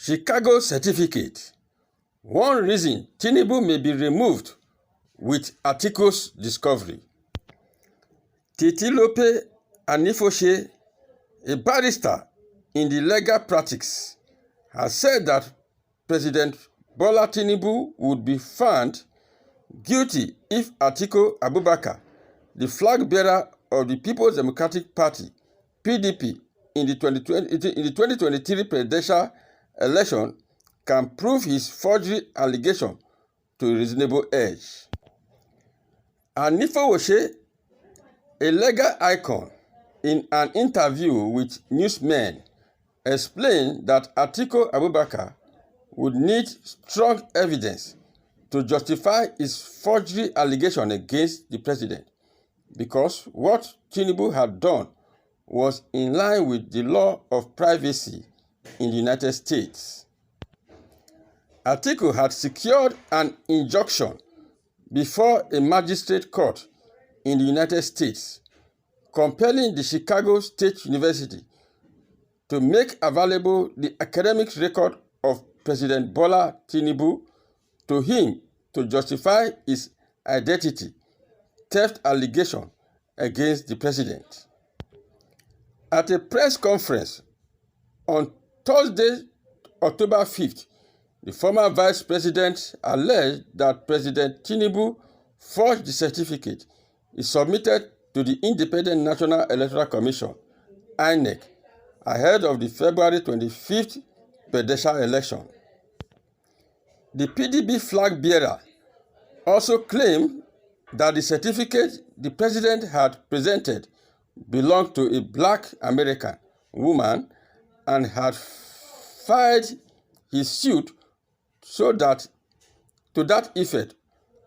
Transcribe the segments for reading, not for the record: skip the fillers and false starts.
Chicago certificate. One reason Tinubu may be removed with Atiku's discovery. Titilope Anifoshe, a barrister in the legal practice, has said that President Bola Tinubu would be found guilty if Atiku Abubakar, the flag bearer of the People's Democratic Party (PDP) in the 2023 presidential election, can prove his forgery allegation to a reasonable edge. Anifoshe, a legal icon, in an interview with newsmen, explained that Atiku Abubakar would need strong evidence to justify his forgery allegation against the president, because what Tinubu had done was in line with the law of privacy in the United States. Atiku had secured an injunction before a magistrate court in the United States, compelling the Chicago State University to make available the academic record of President Bola Tinubu to him to justify his identity theft allegation against the president. At a press conference on Thursday, October 5th, the former vice president alleged that President Tinubu forged the certificate he submitted to the Independent National Electoral Commission (INEC) ahead of the February 25th presidential election. The PDP flag bearer also claimed that the certificate the president had presented belonged to a black American woman and had filed his suit to that effect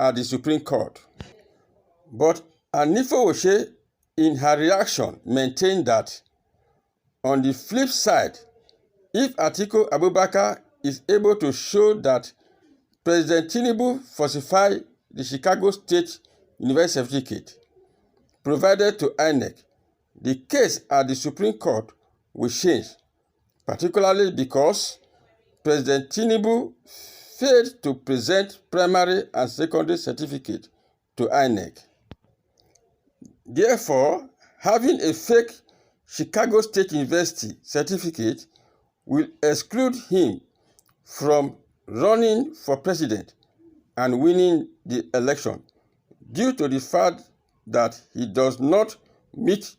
at the Supreme Court. But Anifoshe, in her reaction, maintained that, on the flip side, if Atiku Abubakar is able to show that President Tinubu falsified the Chicago State University certificate provided to INEC, the case at the Supreme Court will change, particularly because President Tinubu failed to present primary and secondary certificate to INEC. Therefore, having a fake Chicago State University certificate will exclude him from running for president and winning the election due to the fact that he does not meet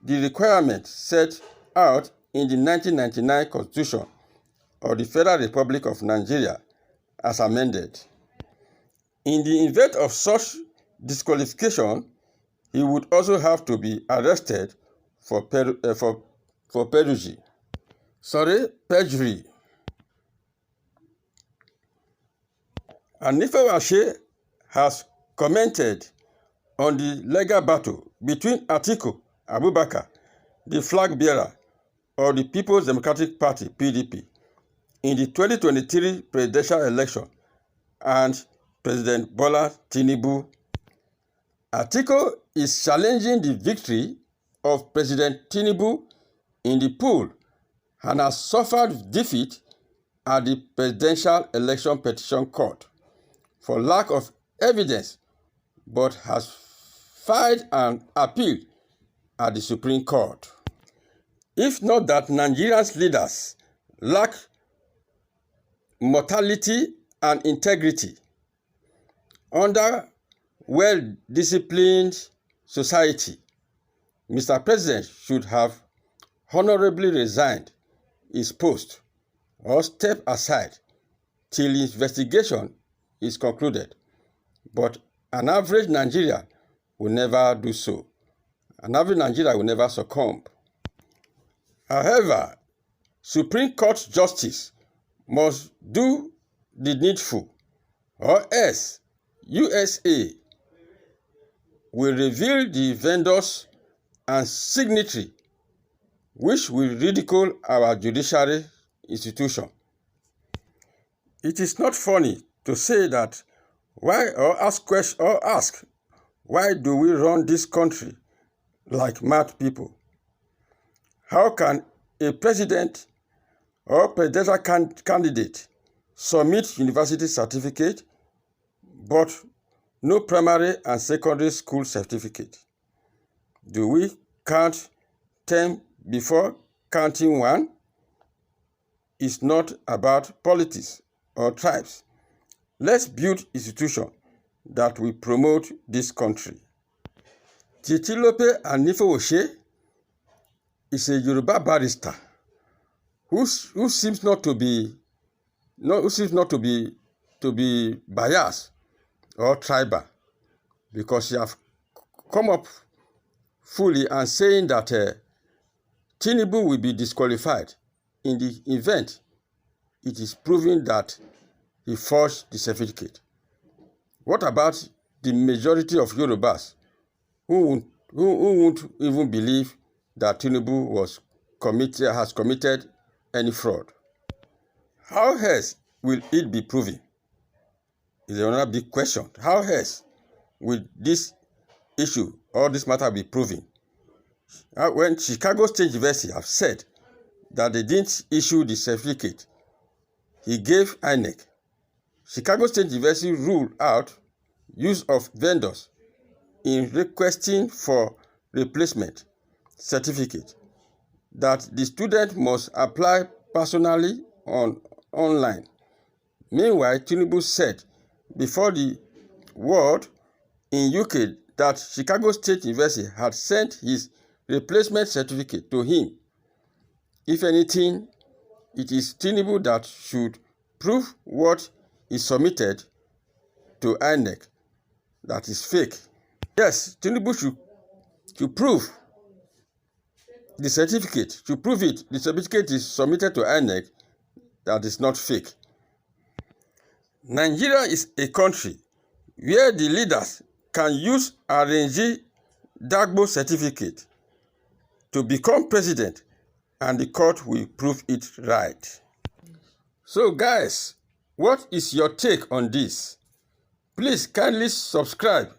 the requirements set out in the 1999 Constitution of the Federal Republic of Nigeria as amended. In the event of such disqualification, he would also have to be arrested for perjury. Anifoshe has commented on the legal battle between Atiku Abubakar, the flag bearer of the People's Democratic Party (PDP) in the 2023 presidential election, and President Bola Tinubu. Atiku is challenging the victory of President Tinubu in the poll and has suffered defeat at the Presidential Election Petition Court for lack of evidence, but has filed an appeal at the Supreme Court. If not that Nigerians leaders lack morality and integrity, under well-disciplined society, Mr. President should have honorably resigned his post or step aside till investigation is concluded. But an average Nigerian will never do so. An average Nigerian will never succumb. However, Supreme Court justice must do the needful, or else USA will reveal the vendors and signatory, which will ridicule our judiciary institution. It is not funny to say that ask why do we run this country like mad people? How can a president or presidential candidate submit university certificate but no primary and secondary school certificate? Do we count 10 before counting 1? It's not about politics or tribes. Let's build institutions that will promote this country. Titilope Anifowose is a Yoruba barrister who seems not to be biased or tribal, because she have come up fully and saying that Tinubu will be disqualified in the event it is proven that he forged the certificate. What about the majority of Yorubas who won't even believe that Tinubu has committed any fraud? How else will it be proven? Is another big question. How else will this issue or this matter be proven? When Chicago State University have said that they didn't issue the certificate he gave INEC, Chicago State University ruled out use of vendors in requesting for replacement certificate, that the student must apply personally online. Meanwhile, Tinubu said before the world in UK that Chicago State University had sent his replacement certificate to him. If anything, it is Tinubu that should prove what he submitted to INEC that is fake. Yes, Tinubu should prove the certificate, to prove it, the certificate is submitted to INEC that is not fake. Nigeria is a country where the leaders can use Arenji Dagbo certificate to become president and the court will prove it right. So guys, what is your take on this? Please kindly subscribe